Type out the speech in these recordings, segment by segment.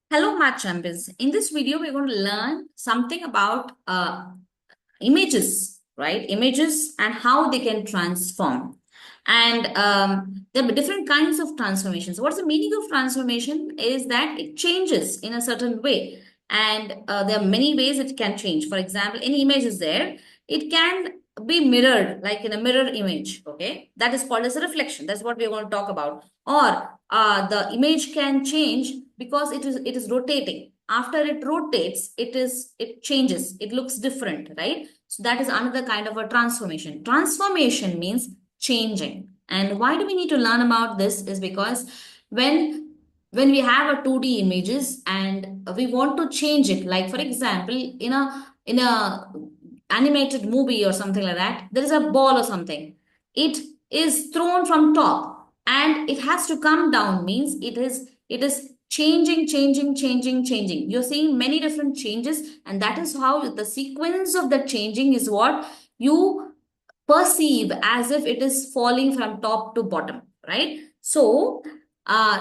Hello, Math Champions. In this video, we're going to learn something about images, right? Images and how they can transform. And there are different kinds of transformations. What's the meaning of transformation is that it changes in a certain way. And there are many ways it can change. For example, any image is there, it can be mirrored, like in a mirror image, okay? That is called as a reflection. That's what we're going to talk about. Or the image can change because it is rotating. After it rotates, it changes, it looks different, right? So that is another kind of a transformation. Transformation means changing. And why do we need to learn about this is because when we have a 2D images and we want to change it, like for example, in a animated movie or something like that, there is a ball or something. It is thrown from top and it has to come down, means it is changing. You're seeing many different changes, and that is how the sequence of the changing is what you perceive as if it is falling from top to bottom, right? So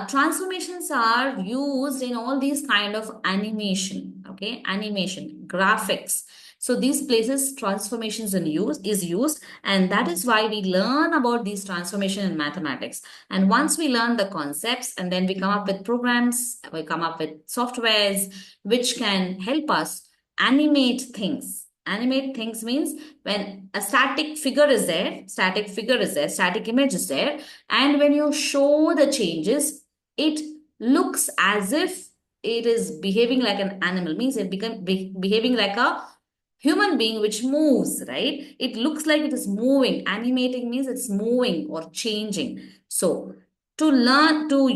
transformations are used in all these kind of animation, okay? Animation, graphics. So these places transformations is used, and that is why we learn about these transformation in mathematics. And once we learn the concepts, and then we come up with programs, we come up with softwares which can help us animate things. Animate things means when a static image is there, and when you show the changes, it looks as if it is behaving like an animal, means it become behaving like a human being which moves, right? It looks like it is moving. Animating means it's moving or changing. So to learn to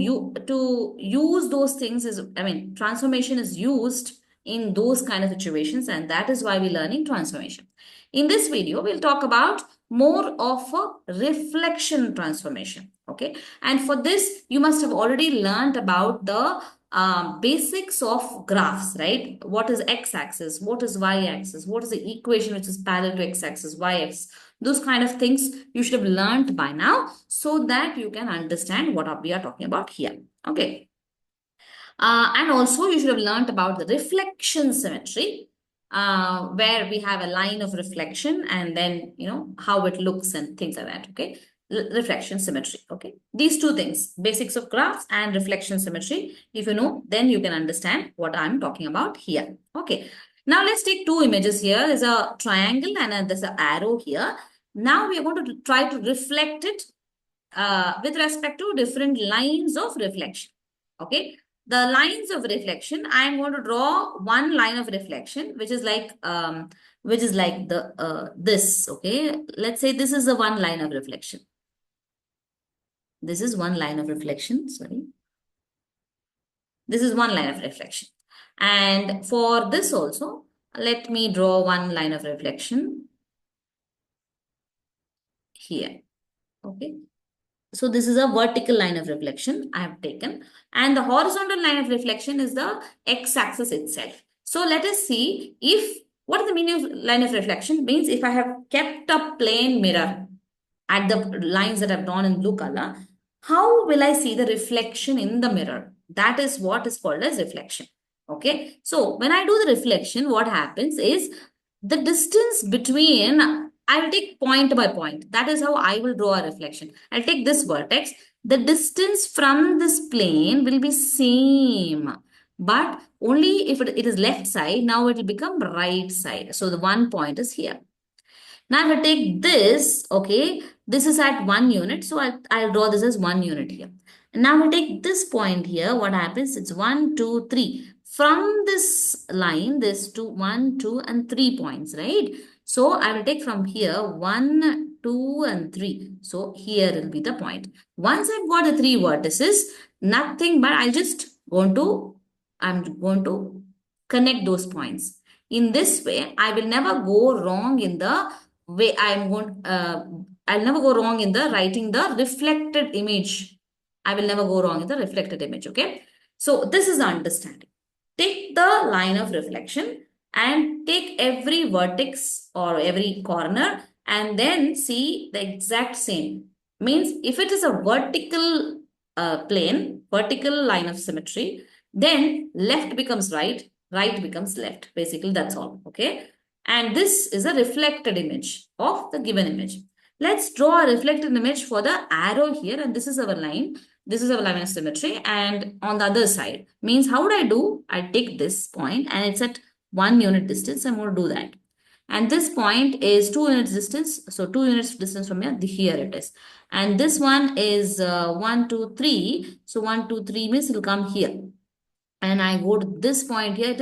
use those things is, I mean, transformation is used in those kind of situations, and that is why we're learning transformation. In this video, we'll talk about more of a reflection transformation. Okay. And for this, you must have already learned about the basics of graphs, right? What is x-axis? What is y-axis? What is the equation which is parallel to x-axis, y-axis? Those kind of things you should have learned by now so that you can understand what we are talking about here. Okay. And also you should have learned about the reflection symmetry, where we have a line of reflection and then, how it looks and things like that. Okay. Reflection symmetry. Okay. These two things, basics of graphs and reflection symmetry. If you know, then you can understand what I'm talking about here. Okay. Now let's take two images here. There's a triangle and there's an arrow here. Now we are going to try to reflect it with respect to different lines of reflection. Okay. The lines of reflection, I am going to draw one line of reflection, which is like the this. Okay. Let's say this is the one line of reflection. This is one line of reflection. Sorry. This is one line of reflection. And for this also, let me draw one line of reflection here. Okay. So this is a vertical line of reflection I have taken, and the horizontal line of reflection is the x-axis itself. So let us see what is the meaning of line of reflection. Means if I have kept a plane mirror at the lines that I've drawn in blue color, how will I see the reflection in the mirror? That is what is called as reflection. Okay. So when I do the reflection, what happens is the distance between, I will take point by point. That is how I will draw a reflection. I'll take this vertex. The distance from this plane will be same, but only if it is left side, now it will become right side. So the one point is here. Now if I take this, okay, this is at 1 unit. So I'll draw this as 1 unit here. And now I take this point here. What happens? It's 1, 2, 3. From this line, there's 2, 1, 2, and 3 points, right? So I will take from here 1, 2, and 3. So here will be the point. Once I've got the 3 vertices, nothing but I'm going to connect those points. In this way, I will never go wrong in the way I'll never go wrong in the writing the reflected image. I will never go wrong in the reflected image. Okay. So this is the understanding. Take the line of reflection and take every vertex or every corner and then see the exact same. Means if it is a vertical vertical line of symmetry, Then left becomes right, right becomes left. Basically, that's all. Okay. And this is a reflected image of the given image. Let's draw a reflected image for the arrow here. And this is our line. This is our line of symmetry. And on the other side means how would I do? I take this point and it's at 1 unit distance. I'm going to do that. And this point is 2 units distance. So 2 units distance from here, here it is. And this one is 1, 2, 3. So 1, 2, 3 means it will come here. And I go to this point here.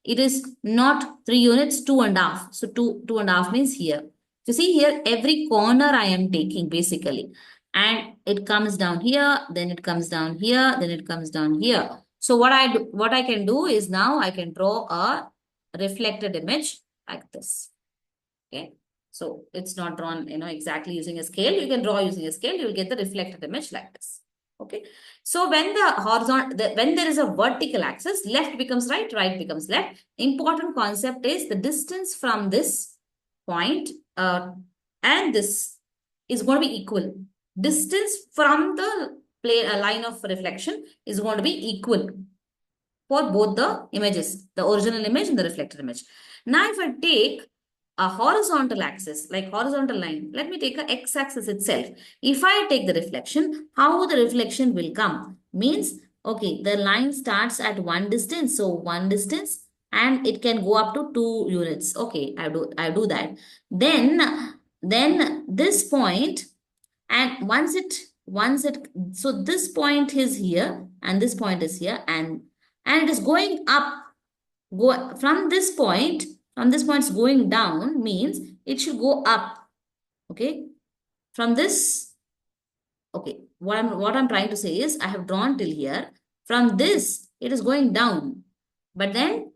It is not 3 units, 2.5. So 2.5 means here. You see here, every corner I am taking basically. And it comes down here, then it comes down here, then it comes down here. So what I can do is now I can draw a reflected image like this. Okay. So it's not drawn, exactly using a scale. You can draw using a scale. You will get the reflected image like this. Okay. So when when there is a vertical axis, left becomes right, right becomes left. Important concept is the distance from this point and this is going to be equal. Distance from the line of reflection is going to be equal for both the images, the original image and the reflected image. Now, if I take a horizontal axis, like horizontal line, let me take a x-axis itself. If I take the reflection, how the reflection will come? Means, okay, the line starts at one distance. So, one distance and it can go up to 2 units. Okay, I do that. Then this point, and so this point is here and this point is here and it is going up. From this point it's going down means it should go up. Okay. From this, okay, what I'm trying to say is I have drawn till here. From this, it is going down. But then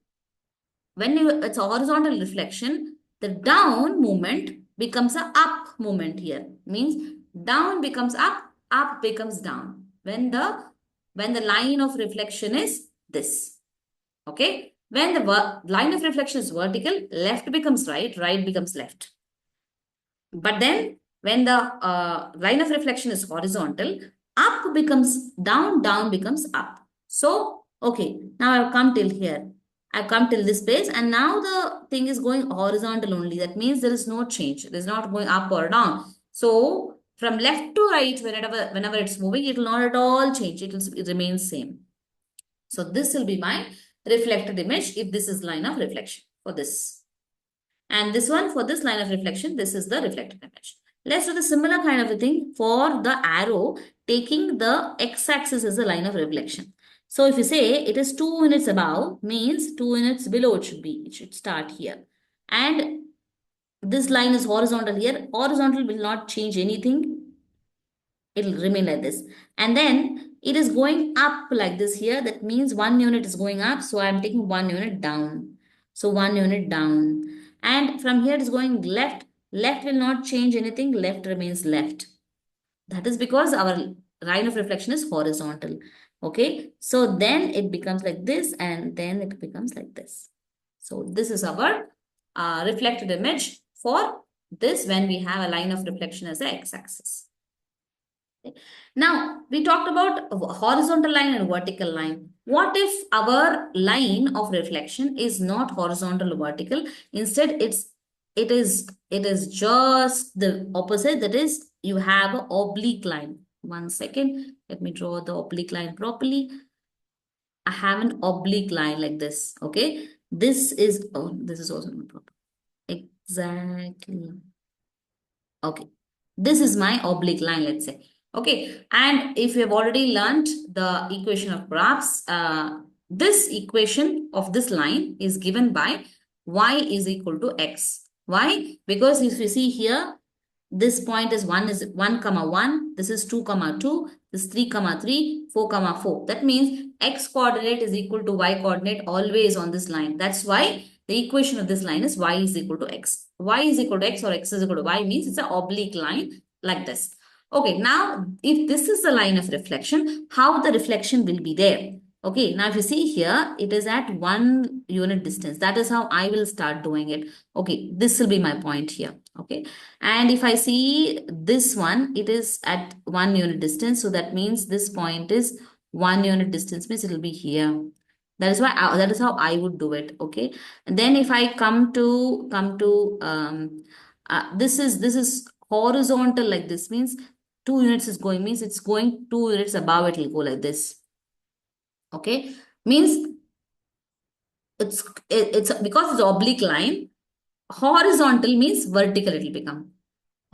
when it's a horizontal reflection, the down movement becomes a up movement here. Means down becomes up becomes down. When the line of reflection is this. Okay. When the line of reflection is vertical, left becomes right, right becomes left. But then when the line of reflection is horizontal, up becomes down, down becomes up. So, okay, now I've come till here. I've come till this place and now the thing is going horizontal only. That means there is no change. It is not going up or down. So, from left to right, whenever it's moving, it will not at all change. It remains same. So, this will be my reflected image if this is line of reflection for this. And this one for this line of reflection, this is the reflected image. Let's do the similar kind of a thing for the arrow taking the x-axis as a line of reflection. So if you say it is 2 units above, means 2 units below it should start here. And this line is horizontal here. Horizontal will not change anything. It will remain like this. And then it is going up like this here. That means 1 unit is going up. So I'm taking 1 unit down. So 1 unit down. And from here it is going left. Left will not change anything. Left remains left. That is because our line of reflection is horizontal. Okay. So then it becomes like this and then it becomes like this. So this is our reflected image for this when we have a line of reflection as the x-axis. Now, we talked about horizontal line and vertical line. What if our line of reflection is not horizontal or vertical? Instead, it is just the opposite. That is, you have an oblique line. 1 second. Let me draw the oblique line properly. I have an oblique line like this. Okay. This is also not proper. Exactly. Okay. This is my oblique line, let's say. Okay, and if you have already learned the equation of graphs, this equation of this line is given by y is equal to x. Why? Because if you see here, this point is 1 comma 1, this is 2 comma 2, this 3 comma 3, 4 comma 4. That means x coordinate is equal to y coordinate always on this line. That's why the equation of this line is y is equal to x. Y is equal to x or x is equal to y means it's an oblique line like this. Okay, now if this is the line of reflection, how the reflection will be there? Okay, now if you see here, it is at 1 unit distance. That is how I will start doing it. Okay, this will be my point here. Okay, and if I see this one, it is at 1 unit distance. So that means this point is 1 unit distance means it will be here. That is why that is how I would do it. Okay. And then if I this is horizontal, like this means 2 units is going, means it's going 2 units above, it will go like this. Okay. Means it's because it's oblique line, horizontal means vertical it will become.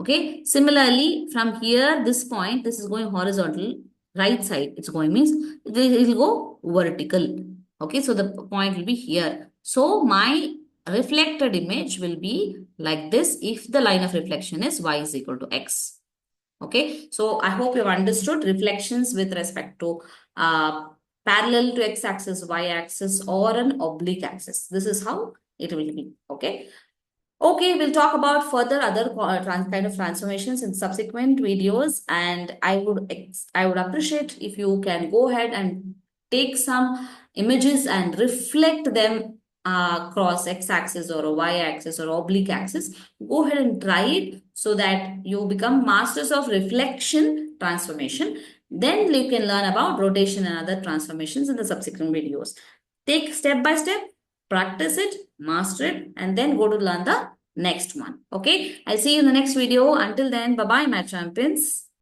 Okay. Similarly, from here, this point, this is going horizontal, right side, it's going means it will go vertical. Okay. So the point will be here. So my reflected image will be like this if the line of reflection is y is equal to x. Okay. So I hope you've understood reflections with respect to uh, parallel to x-axis, y-axis, or an oblique axis. This is how it will be. Okay. Okay, we'll talk about further other kind of transformations in subsequent videos, and I would appreciate if you can go ahead and take some images and reflect them across x-axis or a y-axis or oblique axis. Go ahead and try it so that you become masters of reflection transformation. Then you can learn about rotation and other transformations in the subsequent videos. Take step by step, practice it, master it, and then go to learn the next one. Okay, I'll see you in the next video. Until then, bye bye, my champions.